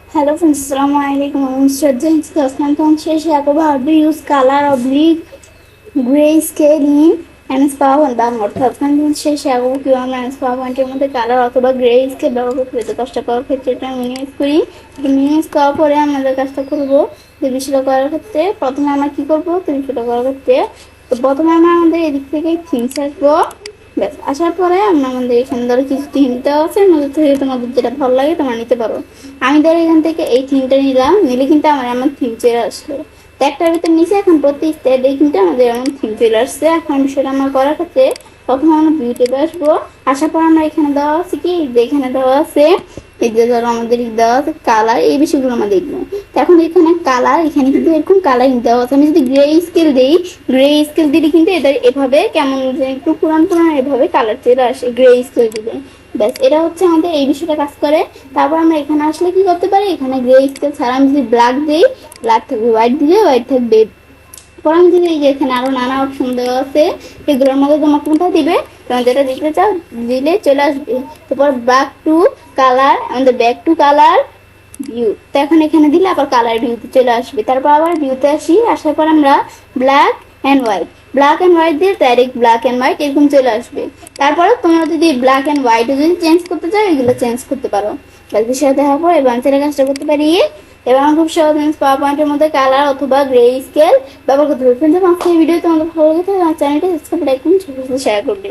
Hello friends, Assalamualaikum. I'm Shraddha. In this conscious Jacob, how to use color oblique grayscale in MS PowerPoint Bangla conscious Jacob কিভাবে আমরা MS PowerPoint এর মধ্যে colour অথবা grey scale ব্যবহার করতে পারি কাজটা করার ক্ষেত্রে এটা মিনিমাইজ করি। মিনিমাইজ করার পরে আমাদের কাজটা করব বিষয়টা করার ক্ষেত্রে প্রথমে আমরা কি করব বিষয়টা করার ক্ষেত্রে তো প্রথমে আমরা আমাদের এদিক থেকে থিমস আসবো। ব্যাস আসার পরে আমরা আমাদের এখানে ধরো কিছু থিম দেওয়া আছে মধ্যে থেকে তোমাদের যেটা ভালো লাগে তোমরা নিতে পারো। আমি ধরো এখান থেকে এই থিমটা নিলাম, নিলে কিন্তু আমার থিম চলে আসলো। তো একটার ভিতরে নিচে এখন প্রতি স্টেডে কিন্তু আমাদের এমন থিম চলে আসছে। এখন বিষয়টা আমরা করার ক্ষেত্রে প্রথমে আমরা ভিউতে আসবো। আসার পর আমরা এখানে দেওয়া আছে কি এখানে দেওয়া আছে এই যে ধরো আমাদের দেওয়া আছে কালার, এই বিষয়গুলো আমরা দেখবো। এখন এখানে কালার, এখানে কিন্তু এরকম কালার দেওয়া আছে। আমি যদি গ্রে স্কেল দিই, গ্রে স্কেল দিলে কিন্তু এদের এভাবে কেমন একটু পুরান পুরান এভাবে কালার চলে আসে গ্রে স্কেল দিলে। ব্যাস এটা হচ্ছে আমাদের এই বিষয়টা কাজ করে। তারপর আমরা এখানে আসলে কি করতে পারি, এখানে গ্রে স্কেল ছাড়া আমি যদি ব্ল্যাক দিই, ব্ল্যাক থাকবে, হোয়াইট দিলে হোয়াইট থাকবে। পরে আমি যদি এই যে এখানে আরো নানা অপশন দেওয়া আছে, এগুলোর মধ্যে তোমার কোনটা দিবে, তোমার যেটা দিতে চাও দিলে চলে আসবে। তারপর ব্যাক টু কালার, আমাদের ব্যাক টু কালার ভিউ, তো এখন এখানে দিলে আবার কালার ভিউতে চলে আসবে। তারপর আবার ভিউতে আসি, আসার পর আমরা black and white, black and white দিয়ে ডাইরেক্ট ব্ল্যাক অ্যান্ড হোয়াইট এরকম চলে আসবে। তারপরে তোমরা যদি ব্ল্যাক অ্যান্ড হোয়াইটও যদি চেঞ্জ করতে চাও এগুলো চেঞ্জ করতে পারো। বিষয় দেখার পর এবার সেটা কাজটা করতে পারি। এবার আমরা খুব সহজ পাওয়ার পয়েন্টের মধ্যে কালার অথবা গ্রে স্কেল ব্যবহার করতে পারি। ফ্রেন্ডস, আজকের ভিডিও তোমাদের ভালো লাগে তাহলে আমার চ্যানেলটা সাবস্ক্রাইব, লাইক, কমেন্ট, শেয়ার করবে।